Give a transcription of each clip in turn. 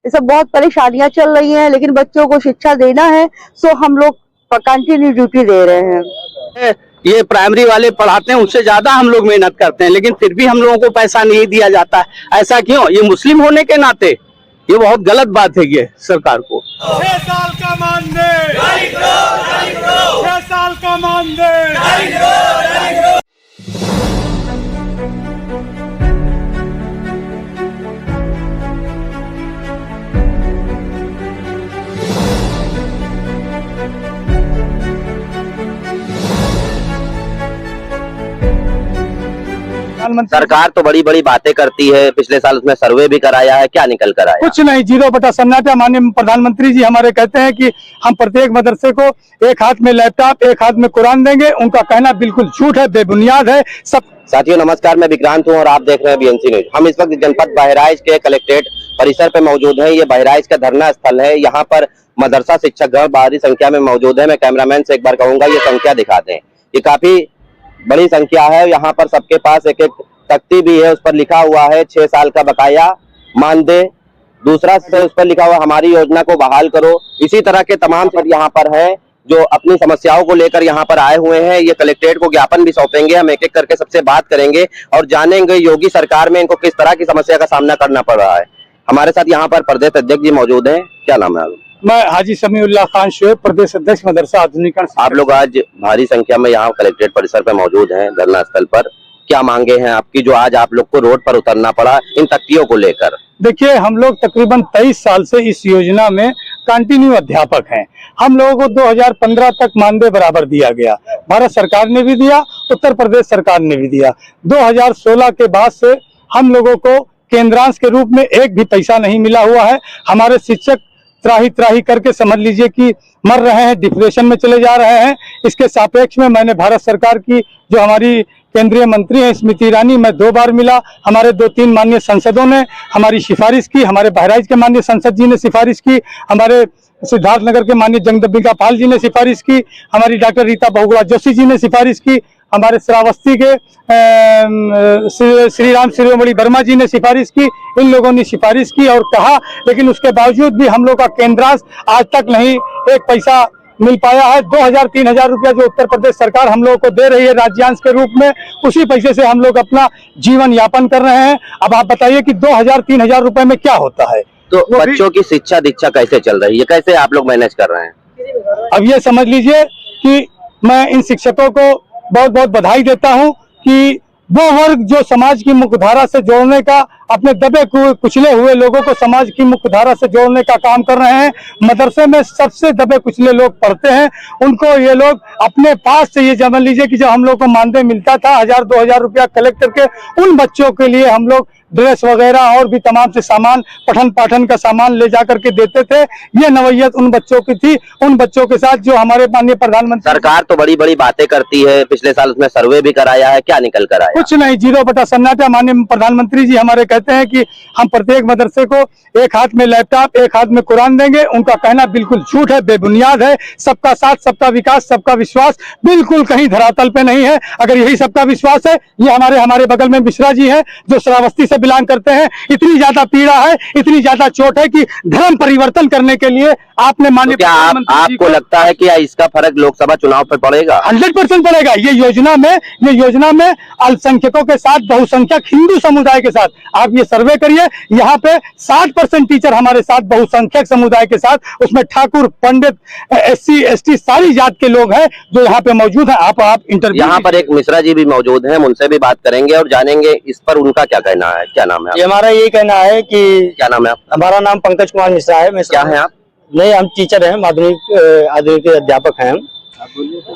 ये सब बहुत परेशानियां चल रही हैं, लेकिन बच्चों को शिक्षा देना है, सो हम लोग कंटिन्यू ड्यूटी दे रहे हैं। ये प्राइमरी वाले पढ़ाते हैं, उससे ज्यादा हम लोग मेहनत करते हैं, लेकिन फिर भी हम लोगों को पैसा नहीं दिया जाता है। ऐसा क्यों? ये मुस्लिम होने के नाते ये बहुत गलत बात है ये सरकार को। 6 साल का मानदेय 6 साल का मानदेय। सरकार तो बड़ी बड़ी बातें करती है, पिछले साल उसमें सर्वे भी कराया है, क्या निकल कर आया? कुछ नहीं, 0 सन्नाटा। माननीय प्रधानमंत्री जी हमारे कहते हैं कि हम प्रत्येक मदरसे को एक हाथ में लैपटॉप एक हाथ में कुरान देंगे। उनका कहना बिल्कुल झूठ है, बेबुनियाद है। सब साथियों नमस्कार, मैं विक्रांत हूं और आप देख रहे हैं बीएनसी न्यूज। हम इस वक्त जनपद बहराइच के कलेक्ट्रेट परिसर पे मौजूद हैं। ये बहराइच का धरना स्थल है। यहाँ पर मदरसा शिक्षक गण भारी संख्या में मौजूद है। मैं कैमरामैन से एक बार कहूंगा ये संख्या दिखा दें। ये काफी बड़ी संख्या है। यहाँ पर सबके पास एक एक तख्ती भी है, उस पर लिखा हुआ है 6 साल का बकाया मानदेय। दूसरा से उस पर लिखा हुआ हमारी योजना को बहाल करो। इसी तरह के तमाम सब यहाँ पर हैं जो अपनी समस्याओं को लेकर यहाँ पर आए हुए हैं। ये कलेक्ट्रेट को ज्ञापन भी सौंपेंगे। हम एक एक करके सबसे बात करेंगे और जानेंगे योगी सरकार में इनको किस तरह की समस्या का सामना करना पड़ रहा है। हमारे साथ यहाँ पर प्रदेश अध्यक्ष जी मौजूद हैं। क्या नाम है आपका? मैं हाजी समीउल्लाह खान शोएब, प्रदेश अध्यक्ष मदरसा आधुनिकीकरण। आप लोग आज भारी संख्या में यहाँ कलेक्ट्रेट परिसर पर मौजूद हैं धरना स्थल पर। क्या मांगे हैं आपकी जो आज आप लोग को रोड पर उतरना पड़ा इन तख्तियों को लेकर? देखिए, हम लोग तकरीबन 23 साल से इस योजना में कंटिन्यू अध्यापक हैं। हम लोगों को 2015 तक मानदेय बराबर दिया गया। भारत सरकार ने भी दिया, उत्तर प्रदेश सरकार ने भी दिया। 2016 के बाद से हम लोगों को केंद्रांश के रूप में एक भी पैसा नहीं मिला हुआ है। हमारे शिक्षक त्राही त्राही करके समझ लीजिए कि मर रहे हैं, डिप्रेशन में चले जा रहे हैं। इसके सापेक्ष में मैंने भारत सरकार की जो हमारी केंद्रीय मंत्री हैं स्मृति ईरानी, मैं 2 बार मिला। हमारे 2-3 माननीय सांसदों ने हमारी सिफारिश की। हमारे बहराइच के माननीय सांसद जी ने सिफारिश की। हमारे सिद्धार्थनगर के माननीय जगदम्बिका पाल जी ने सिफारिश की। हमारी डॉक्टर रीता बहुगुणा जोशी जी ने सिफारिश की। हमारे श्रावस्ती के श्री राम शिरोमणि वर्मा जी ने सिफारिश की। इन लोगों ने सिफारिश की और कहा, लेकिन उसके बावजूद भी हम लोग का केंद्रांश आज तक नहीं एक पैसा मिल पाया है। 2000-3000 रुपया जो उत्तर प्रदेश सरकार हम लोगों को दे रही है राज्यांश के रूप में, उसी पैसे से हम लोग अपना जीवन यापन कर रहे हैं। अब आप बताइए कि 2000-3000 रुपए में क्या होता है? तो बच्चों की शिक्षा दीक्षा कैसे चल रही है, कैसे आप लोग मैनेज कर रहे हैं? अब ये समझ लीजिए कि मैं इन शिक्षकों को बहुत बहुत बधाई देता हूं कि वो वर्ग जो समाज की मुख्यधारा से जोड़ने का, अपने दबे कुचले हुए लोगों को समाज की मुख्यधारा से जोड़ने का काम कर रहे हैं। मदरसे में सबसे दबे कुचले लोग पढ़ते हैं, उनको ये लोग अपने पास से, ये समझ लीजिए कि जो हम लोग को मानदेय मिलता था 1000-2000 रुपया कलेक्ट करके, उन बच्चों के लिए हम लोग ड्रेस वगैरह और भी तमाम से सामान, पठन पाठन का सामान ले जा करके देते थे। ये नवैयत उन बच्चों की थी। उन बच्चों के साथ जो हमारे माननीय प्रधानमंत्री। सरकार तो बड़ी बड़ी बातें करती है, पिछले साल उसमें सर्वे भी कराया है, क्या निकल कर आया? कुछ नहीं, 0 सन्नाटा। माननीय प्रधानमंत्री जी हमारे कहते हैं कि हम प्रत्येक मदरसे को एक हाथ में लैपटॉप एक हाथ में कुरान देंगे। उनका कहना बिल्कुल झूठ है, बेबुनियाद है। सबका साथ, सबका विकास, सबका विश्वास बिल्कुल कहीं धरातल पे नहीं है। अगर यही सबका विश्वास है, ये हमारे बगल में मिश्रा जी है जो श्रावस्ती से बिलोंग करते हैं। इतनी ज्यादा पीड़ा है, इतनी ज्यादा चोट है कि धर्म परिवर्तन करने के लिए आपने माननीय तो आपको लगता है कि इसका फर्क लोकसभा चुनाव पर पड़ेगा? 100% पड़ेगा। ये योजना में अल्पसंख्यकों के साथ, बहुसंख्यक हिंदू समुदाय के साथ, आप ये सर्वे करिए, यहाँ पे 60% टीचर हमारे साथ बहुसंख्यक समुदाय के साथ, उसमें ठाकुर, पंडित, SC ST सारी जात के लोग हैं जो यहाँ पे मौजूद है। आप इंटरव्यू, यहाँ पर एक मिश्रा जी भी मौजूद हैं, उनसे भी बात करेंगे और जानेंगे इस पर उनका क्या कहना है। क्या नाम है? हमारा यही कहना है कि, क्या नाम है आप? हमारा नाम पंकज कुमार मिश्रा है। क्या है आप? नहीं, हम टीचर हैं, आधुनिक अध्यापक हैं हम।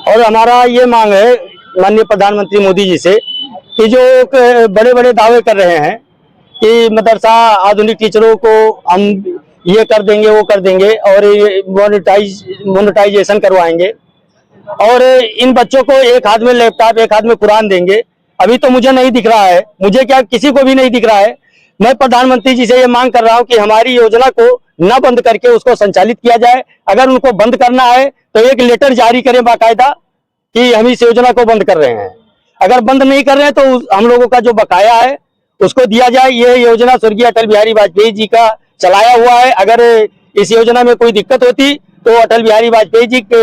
और हमारा ये मांग है माननीय प्रधानमंत्री मोदी जी से कि जो बड़े बड़े दावे कर रहे हैं कि मदरसा आधुनिक टीचरों को हम ये कर देंगे, वो कर देंगे और मोनेटाइजेशन करवाएंगे और इन बच्चों को एक हाथ में लैपटॉप एक हाथ में कुरान देंगे। अभी तो मुझे नहीं दिख रहा है, मुझे क्या किसी को भी नहीं दिख रहा है। मैं प्रधानमंत्री जी से ये मांग कर रहा हूं कि हमारी योजना को न बंद करके उसको संचालित किया जाए। अगर उनको बंद करना है तो एक लेटर जारी करें बाकायदा कि हम इस योजना को बंद कर रहे हैं। अगर बंद नहीं कर रहे हैं तो हम लोगों का जो बकाया है उसको दिया जाए। ये योजना स्वर्गीय अटल बिहारी वाजपेयी जी का चलाया हुआ है। अगर इस योजना में कोई दिक्कत होती तो अटल बिहारी वाजपेयी जी के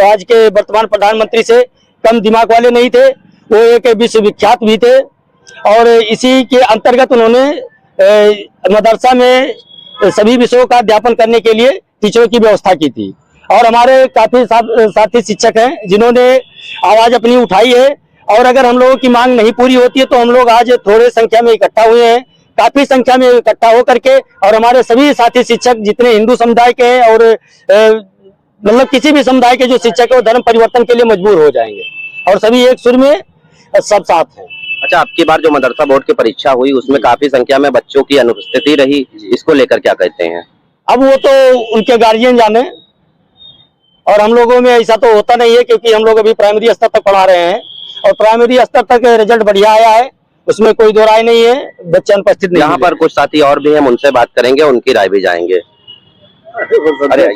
आज के वर्तमान प्रधानमंत्री से कम दिमाग वाले नहीं थे, वो एक विश्वविख्यात भी थे। और इसी के अंतर्गत उन्होंने मदरसा में सभी विषयों का अध्यापन करने के लिए टीचरों की व्यवस्था की थी। और हमारे काफी साथी शिक्षक हैं जिन्होंने आवाज अपनी उठाई है, और अगर हम लोगों की मांग नहीं पूरी होती है तो हम लोग आज थोड़े संख्या में इकट्ठा हुए हैं, काफी संख्या में इकट्ठा होकर के, और हमारे सभी साथी शिक्षक जितने हिंदू समुदाय के हैं और मतलब किसी भी समुदाय के जो शिक्षक है वो धर्म परिवर्तन के लिए मजबूर हो जाएंगे, और सभी एक सुर में सब साथ हैं। अच्छा, अब की बार जो मदरसा बोर्ड की परीक्षा हुई उसमें काफी संख्या में बच्चों की अनुपस्थिति रही, इसको लेकर क्या कहते हैं? अब वो तो उनके गार्जियन जाने, और हम लोगों में ऐसा तो होता नहीं है, क्योंकि हम लोग अभी प्राइमरी स्तर तक पढ़ा रहे हैं और प्राइमरी स्तर तक रिजल्ट बढ़िया आया है, उसमें कोई दो राय नहीं है, बच्चे अनुपस्थित नहीं। यहाँ पर कुछ साथी और भी हैं, उनसे बात करेंगे, उनकी राय भी जाएंगे। अरे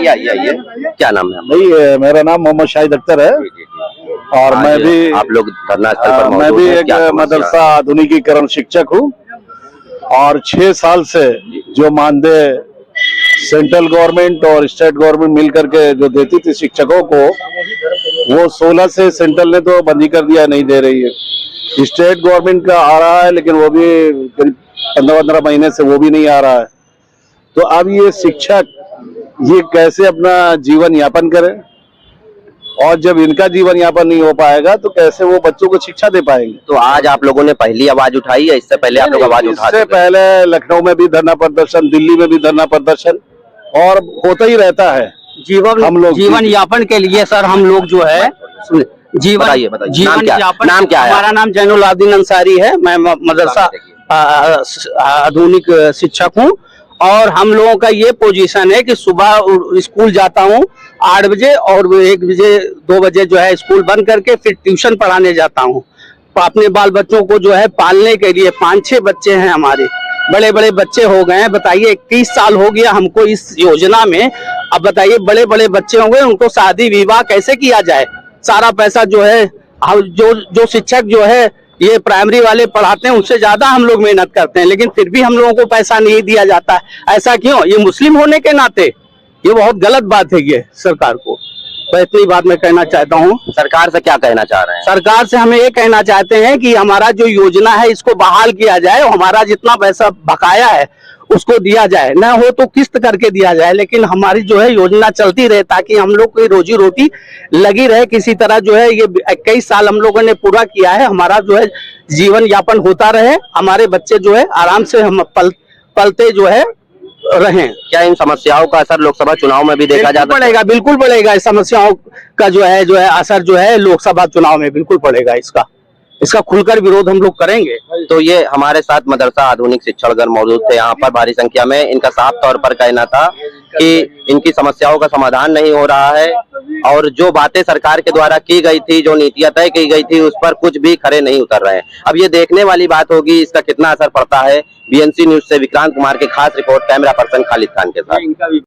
आइए, क्या नाम है? भाई मेरा नाम मोहम्मद शाहिद अख्तर है, और मैं भी आप लोग धरना स्थल पर मैं मौजूद भी हैं, एक क्या समस्या? मदरसा आधुनिकीकरण शिक्षक हूँ, और 6 साल से जो मानदेय सेंट्रल गवर्नमेंट और स्टेट गवर्नमेंट मिल करके जो देती थी शिक्षकों को, वो 16 से सेंट्रल ने तो बंदी कर दिया, नहीं दे रही है। स्टेट गवर्नमेंट का आ रहा है, लेकिन वो भी करीब 15-15 महीने से वो भी नहीं आ रहा है। तो अब ये शिक्षक ये कैसे अपना जीवन यापन करें, और जब इनका जीवन यापन नहीं हो पाएगा तो कैसे वो बच्चों को शिक्षा दे पाएंगे? तो आज आप लोगों ने पहली आवाज उठाई है, इससे पहले आप लोग आवाज उठाते इससे थे? पहले लखनऊ में भी धरना प्रदर्शन, दिल्ली में भी धरना प्रदर्शन, और होता ही रहता है। जीवन यापन के लिए सर हम लोग जो है जीवन बताइए। जीवन यापन, नाम क्या है? हमारा नाम जैनुल आबिदीन अंसारी है, मैं मदरसा आधुनिक शिक्षक हूँ। और हम लोगों का ये पोजीशन है कि सुबह स्कूल जाता हूँ 8 बजे और 1 बजे 2 बजे जो है स्कूल बंद करके फिर ट्यूशन पढ़ाने जाता हूँ। तो अपने बाल बच्चों को जो है पालने के लिए 5-6 बच्चे हैं हमारे, बड़े बड़े बच्चे हो गए हैं। बताइए 21 साल हो गया हमको इस योजना में। अब बताइए बड़े बड़े बच्चे होंगे, उनको शादी विवाह कैसे किया जाए? सारा पैसा जो है जो शिक्षक जो है ये प्राइमरी वाले पढ़ाते हैं उससे ज्यादा हम लोग मेहनत करते हैं, लेकिन फिर भी हम लोगों को पैसा नहीं दिया जाता है। ऐसा क्यों? ये मुस्लिम होने के नाते ये बहुत गलत बात है ये सरकार को। तो इतनी बात मैं कहना चाहता हूँ। सरकार से क्या कहना चाह रहे हैं? सरकार से हमें ये कहना चाहते हैं कि हमारा जो योजना है इसको बहाल किया जाए, हमारा जितना पैसा बकाया है उसको दिया जाए, ना हो तो किस्त करके दिया जाए, लेकिन हमारी जो है योजना चलती रहे ताकि हम लोग की रोजी रोटी लगी रहे किसी तरह। जो है ये 21 साल हम लोगों ने पूरा किया है, हमारा जो है जीवन यापन होता रहे, हमारे बच्चे जो है आराम से हम पलते जो है रहें। क्या इन समस्याओं का असर लोकसभा चुनाव में भी देखा जा सकता है? पड़ेगा, बिल्कुल पड़ेगा। इस समस्याओं का जो है असर जो है लोकसभा चुनाव में बिल्कुल पड़ेगा। इसका खुलकर विरोध हम लोग करेंगे। तो ये हमारे साथ मदरसा आधुनिक शिक्षकगण मौजूद थे यहाँ पर भारी संख्या में। इनका साफ तौर पर कहना था कि इनकी समस्याओं का समाधान नहीं हो रहा है, और जो बातें सरकार के द्वारा की गई थी, जो नीतियां तय की गई थी, उस पर कुछ भी खरे नहीं उतर रहे हैं। अब ये देखने वाली बात होगी इसका कितना असर पड़ता है। बीएनसी न्यूज से विक्रांत कुमार की खास report, camera person Khalid Khan के साथ।